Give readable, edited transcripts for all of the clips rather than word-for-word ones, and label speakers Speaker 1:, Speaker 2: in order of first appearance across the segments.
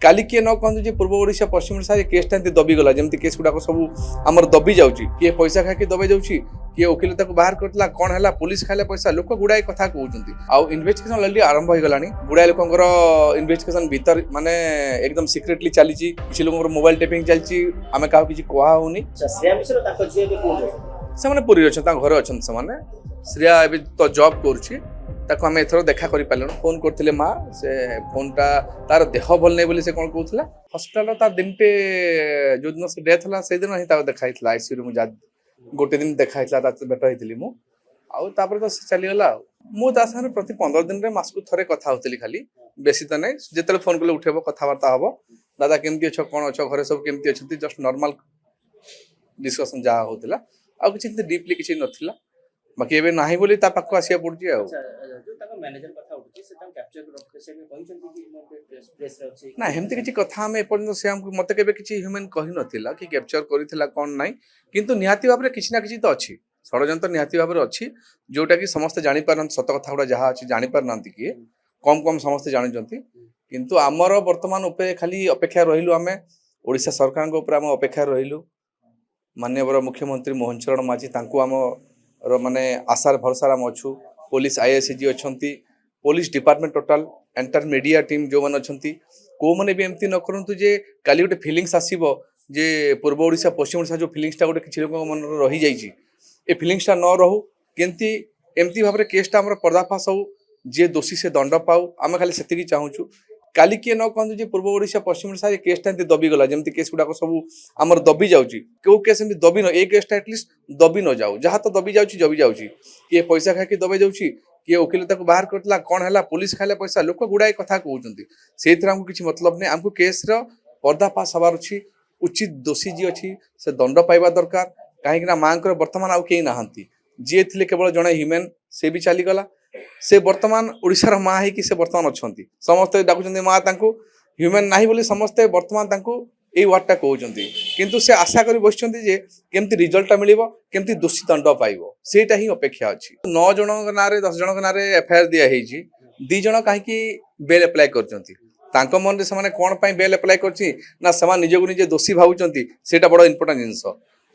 Speaker 1: काली किए न कहतु पूर्व ओडिशा पश्चिम ओडिशा केसटा दबिगला जमी केस गुड़ाक सब आम दबी जाऊँगी किए पैसा खाई दबाई जाऊँगी किए वकिल बाहर करता कौन है पुलिस खाइले पैसा लोक गुड़ाए कथा कहते आउ इन्वेस्टिगेशन ऑलरेडी आरंभ हो गलानी गुड़ाए लोकर इन्वेस्टिगेशन भीतर माने एकदम सिक्रेटली चली किसी लोक मोबाइल टेपिंग चलती आम क्या किसी कहनी से पुरी अच्छा घरे अच्छा से श्रेया ए तो जॉब कर आम एथर देखा कर फोन करते माँ से फोनटा तार देह भल नहीं बोली से कौन कहला हस्पिटाल तार दिनटे जो दिन से डेथ है से दिन ही देखाई आईसीयू मुझे गोटे दिन देखाई भेट होती मुझे तो चलीगला मुझे प्रति 15 दिन में मासक थे कथा होती खाली बेसी तो नहीं जिते फोन कले उठेब कथबार्ता हम दादा केमती अच्छ कौन अच्छ घरे सब केमती अच्छा जस्ट नॉर्मल डिस्कशन जहाँ होता आ कि डीपली किसी नाला बाकी एवं ना बोली पाक आसा पड़ी ना हेमती किसी कथा आम एपर्यंत से मत के ह्यूमन कही नाला कि कैप्चर करथिला कौन नाई किंतु निहाती भाव में किसी ना किसी तो अच्छी षड्यंत्र निहाती भाव में अच्छी जोटा कि समस्ते जानी पार सत कथा गुड़ा जहाँ अच्छी जानी पार ना किए कम कम समस्ते जानते किंतु आमर वर्तमान खाली अपेक्षा रहिलु आमे ओडिशा सरकार उपर आम अपेक्षा रहिलु माननीय मुख्यमंत्री मोहन चरण माझी तांको आम माने आशार भरसार आम अच्छू पुलिस आईएसजी अच्छा police department total entire media team जो मैंने अच्छा कौ मैंने भी एमती न करूँ जे काली गोटे फिलिंग्स आसो जे पूर्व ओडिशा पश्चिम ओडिशा जो फिलिंग्सटा गोटे किसी लोक मन रही जाइए ए फिलिंग्सटा न रहू केमती एमती भाव में केसटा आम पर्दाफाश हो जे दोषी से दंड पाऊ आम खाली से चाहूँ काली किए न कहतु पूर्व ओडिशा पश्चिम ओडिशा केसटा दबिगला जमी केस गुड़ाक सब आम दबी जाऊँगी क्यों केस दबी न ए केसटा एटलिस्ट दबी न जाऊ जहाँ तो दबी जाऊँगी किए पैसा खाई दबाई जाऊँगी किए वकिल बाहर करता कौन है पुलिस खाइले पैसा लोक गुड़ाए कथा कहते से आमको किसी मतलब नहीं आमको केस पर्दाफाश हबार अच्छी उचित दोषी जी अच्छी से दंड पाइबा दरकार कहीं माँ बर्तमान आउ कई नहांती जी थे केवल जड़े ह्यूमन से भी चलीगला से बर्तमान ओडिशार माँ है कि से बर्तमान अच्छा समस्ते डाकुं माँ ह्यूमन ना बोली समस्ते बर्तमान यही वार्डटा कहते किंतु से आशा कर बस केमती रिजल्टा मिल केमती दोषी दंड पाइब सेटा ही अपेक्षा अच्छी 9 जन ना 10 जन ना एफआईआर दिखाई 2 जन कहीं बेल एप्लाय कर मन से कौन बेल एप्लाय कर निजक निजे दोषी भावुंट से बड़ इंपोर्टाट जिनस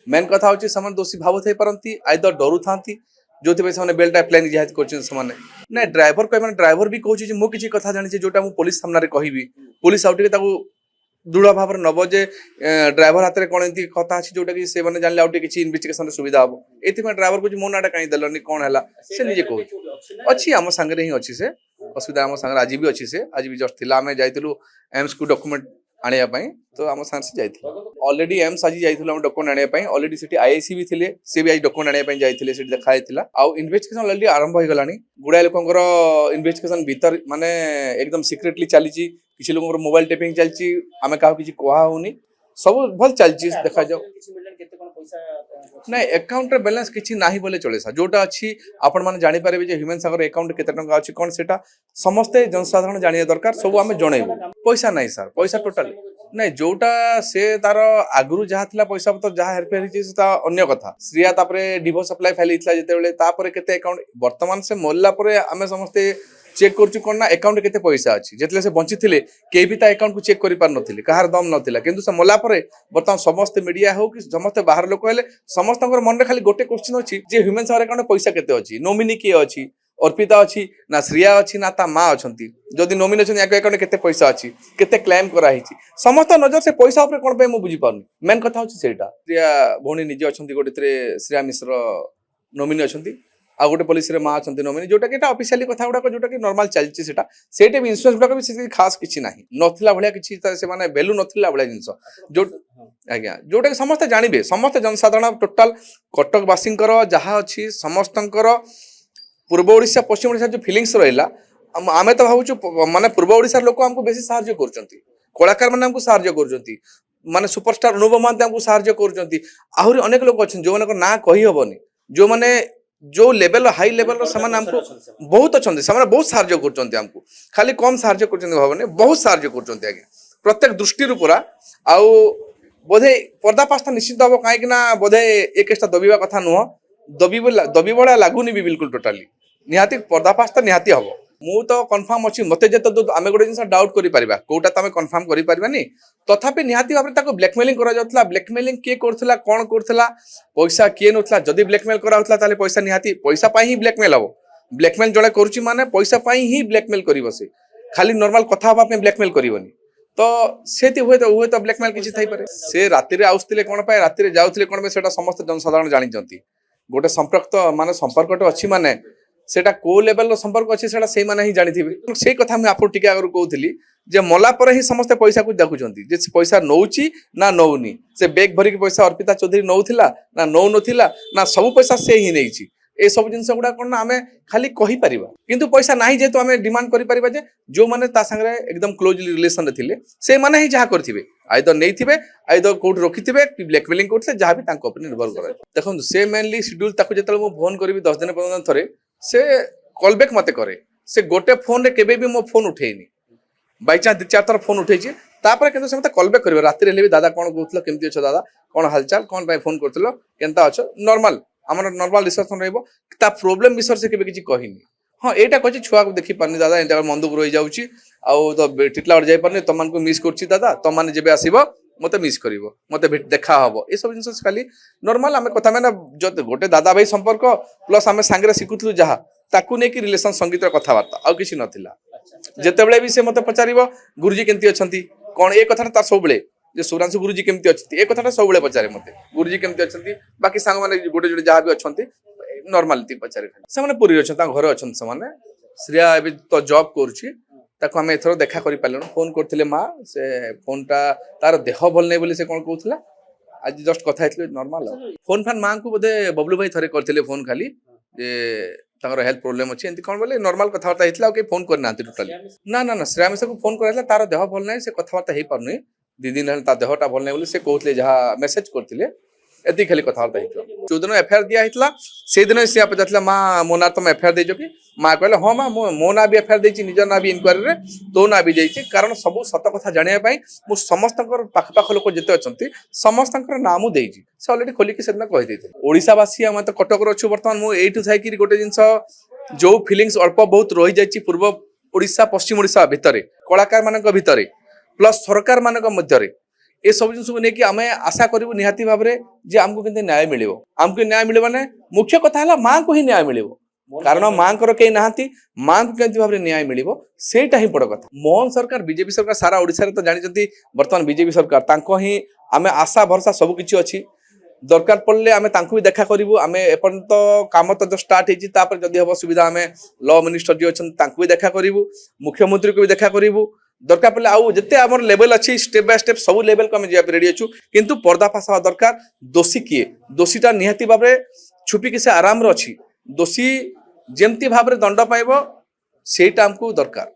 Speaker 1: मेन कथा हूँ दोषी भावु थी पारती आइदर डरू था जो से बेलटा एप्लाय निहाती कर ड्राइवर कह ड्राइवर भी कहूँ मुझे किसी कथा जानी जोटा मुझे पुलिस सामने कहबी पुलिस आउटे दृढ़ भाव में नब जे ड्राइवर हाथ में कौन एमती कथा अच्छी जोटा कि से जान आउटे किसी इन्वेस्टिगेशन सुविधा हम ये ड्राइवर को मो नाटा कहीं देलनि कौन है से निजे कहूँ अच्छी आम सांगे ही अच्छी से असुविधा आम सांगे आज भी अच्छी से आज भी जस्ट आम जाइलु एम्स को डॉक्यूमेंट आने तो आम सांगे से जाइए ऑलरेडी एम्स आज जाइलु डॉक्यूमेंट आने ऑलरेडी से आईआईसी भी थे से भी आज डॉक्यूमेंट आने जाइए देखा आउ इन्वेस्टिगेशन ऑलरेडी आरंभ हो गलानी गुड़ाए लोकर इन्वेस्टिगेशन भीतर माने एकदम सिक्रेटली चली किसी लोक मोबाइल टेपिंग चलती आम क्या किसी कहनी सब भल चलती देखा जाओ ना अकाउंट रे बैलेंस किसी ना बोले चले सा जोटा अच्छी आपण मैंने जानीपारे ह्यूमन सागर अकाउंट केते टंका अच्छी कौन से समस्ते जनसाधारण जानिया दरकार सब आम जनइबू पैसा नहीं सर पैसा टोटाल नहीं जोटा से तार आगु जहाँ था पैसा पतर जहाँ हेरफेर अन्य कथा श्रिया डिवोर्स अप्लाई फाइल होता केते अकाउंट बर्तमान से मरला आम समस्ते चेक कर कौन ना अकाउंट केते पैसा अच्छी जितने से बंची थे कई भी अकाउंट को चेक कर पार नी कहार दम नाला कि मला बर्तमान समस्त मीडिया हो कि समस्त बाहर लोक है समस्त मन में खाली गोटे क्वेश्चन अच्छी जे ह्यूमन सागर अकाउंट पैसा केते अच्छी नोमिनी किए अच्छी अर्पिता अच्छी ना श्रिया अच्छी ना ता माँ अच्छा जदि नोमिनी अच्छी अकाउंट केते पैसा अच्छी केते क्लेम कराई समस्त नजर से पैसा उपर कौन पे मुझे पार्नी मेन कथा हूँ सेटा श्रिया भौणी निजे अच्छा गोटे श्रिया मिश्र नोमिनी अच्छा आ गोटे पुलिस माँ अच्छा नोमिनी जोटा कि ऑफिशियली कथा गुड़ाक जोटा कि नॉर्मल चलती से भी इन्शुरेंस गुड़ाक भी खास किसी ना नथिला भाया किसी से वैल्यू नथिला भाया जिनस जो आज्ञा जोटा कि समस्ते जानवे समस्त जनसाधारण टोटाल कटकवासी जहाँ अच्छी समस्त पूर्व ओडिशा पश्चिम ओडिशा जो फिलिंग्स रहा आम तो भावुँ माने पूर्व ओडिशा लोक आमको बेसी साहाय्य कर कलाकार मैंने आमको साहाय्य कर माने सुपरस्टार अनुभव महांती आमको साहाय्य कर आहरी अनेक लोक अच्छे जो मान ना कही हेनी जो मैंने जो लेवल हाई लेवल हमको बहुत अच्छा से बहुत साहाय्य करमको खाली कम साहाय्य कर भावने बहुत साहाय्य कर प्रत्येक दृष्टि पूरा आउ बोधे पर्दाफाश निश्चित हम कहीं बोधे ये केसटा दबिया कथा नुह दबी भाया लगुनि भी बिल्कुल टोटाली निहाती पर्दाफाश तो निहाती हम मु तो कन्फर्म अच्छी मत जो आम गोटे जिन डाउट करा कौटा तो कन्फर्म करें तथापि निहाती भाव में ब्लैकमेलिंग करा ब्लैकमेलिंग किए करा कौन करा पैसा किए नौला जदि ब्लैकमेल कराला पैसा निहाती पैसा ही ब्लैकमेल हम ब्लैकमेल जड़े करुच्ची माने पैसा ही ब्लैकमेल कर से खाली नॉर्मल कथा हाँपे ब्लैकमेल करनी तो से हुए तो ब्लैकमेल किसी थी पारे से राति आसते कौन पाए राति जाऊे कौन से समस्त जनसाधारण जानते गोटे संपर्क माने संपर्क अच्छी माने सेटा को लेवल संपर्क अच्छी से ही जानी से कथा मुझे आपको टिके आगे कहूली जे मला पर ही समस्ते पैसा को देखुंत जे पैसा नौची ना नौनी से बैग भरिक पैसा अर्पिता चौधरी नौला ना नौ नथिला ना सब पैसा से ही नहीं ए सब जिन गुड़ा कौन आम खाली कहीपर किंतु पैसा ना जेहेतु आम डिमांड करें जो मैंने सागर एकदम क्लोजली रिलेसन थे से मैंने ही जहाँ करेंगे आईदर नहीं आईदर कौट रखिथे कि ब्लैकमेलिंग करते जहाँ भी निर्भर करे देखो से मेनली शेड्यूल जो फोन करी 10 दिन 15 दिन थे से कॉलबैक मत करे से गोटे फोन रे केबे भी मो फोन उठेनी बाई चांस 2-4 थर फोन उठेची तापर किंतु से मते कॉलबैक करिवे राति रे भी दादा कौन कहतलो केमती अछ दादा कौन हालचाल कौन भाई फोन करतलो केनता अछ नॉर्मल हमर नॉर्मल डिस्कशन रहइबो ता प्रॉब्लम विषय से केबे किछि कहिनी हां एटा कहछि छुआ को देखि पारनी दादा एटा मंदुक रहि जाउची आ तो टिटला उड़ जाई पारनी तमान को मिस करछि दादा तमान जेबे आसीबो मते मिस करिवो मते देखा हबो ए सब जिंस खाली नॉर्मल आमे कथा माने गोटे दादा भाई संपर्क प्लस आमे सांगरे सिकुथलु जहा ताकू ने कि रिलेशन संगीत कथबार्ता आ किछि नथिला जेतेबेले भी से मते पचारिबो गुरुजी केंती अछंती कोन ए कथा तार सबले जे सुरांशु गुरुजी केमती अछंती ए कथा सबले पचारे मते गुरुजी केमती अछंती बाकी सांग माने गोटे जोटे जहा भी अछंती नॉर्मलिटी पचारे से माने पूरी अछंता घर अछंती से माने श्रेया एबे तो जॉब करछि ताको हमें एथरो देखा करि पालन फोन करथिले मां से फोनटा तार देह भल नै बोली से कोन कहउथला आज जस्ट कथा हेतले नॉर्मल फोन फैन मां को बोधे बबलू भाई थरे करथिले फोन खाली जे ताकर हेल्थ प्रॉब्लम अछि एंती कोन बोले नॉर्मल कथावार्ता हेतला के फोन करना आंती टोटली ना ना ना श्रेया को फोन करथला तार देह भल नै से कथावार्ता हे पारनी दीदी दिन ता देहटा भल नै बोली से कहथले जहा मेसेज करथिले एती खाली कथावार्ता हेतला जो दिन एफआईआर दिया हेतला से दिन से पचातला मां मोना तुम एफआईआर देजो कि मां कहले हां मां मो ना भी एफआईआर देछि निज ना भी इंक्वायरी रे तो ना भी जाइछि कारण सब सत कथा जानिया पई मु समस्तकर पाख पाख लोक जते अछंती समस्तकर नाम देछि से ऑलरेडी खोली के सेना कहि देथि ओडिसा वासी हम त कटक रो छु वर्तमान मु एटु थाई कि गोटे जिंस जो फीलिंग्स अल्प बहुत रहि जाइछि पूर्व ओडिसा पश्चिम ओडिसा भितरे कलाकार मानक भितरे प्लस सरकार मानक मध्यरे ए सब जिन को लेकिन आम आशा करूँ निहाती भाव में जे आमको केमती न्याय मिल आमको न्याय मिले माने मुख्य कथा है माँ को ही न्याय मिल कारण माँ कई ना माँ को केमती भाव में न्याय मिल सेटा ही बड़ कथा मोहन सरकार बीजेपी सरकार सारा ओडिशा तो जानते बर्तमान बीजेपी सरकार ही आम आशा भरसा सबकि अच्छी दरकार पड़े आम भी देखा करूँ आम एपर्यंत काम तो जो स्टार्ट होती जदि हम सुविधा आम लॉ मिनिस्टर जी अच्छा भी देखा करूँ मुख्यमंत्री को भी देखा करूँ दरकार पड़े आउ जिते आम लेवल अच्छी step by step sub level को जावाई रेडी अच्छु किंतु पर्दाफाश हवा दरकार दोषी किए दोषीटा निहाती भाव में छुपिकी से आराम अच्छी दोषी जेमती भाव में दंड पाइब सेटा आमको दरकार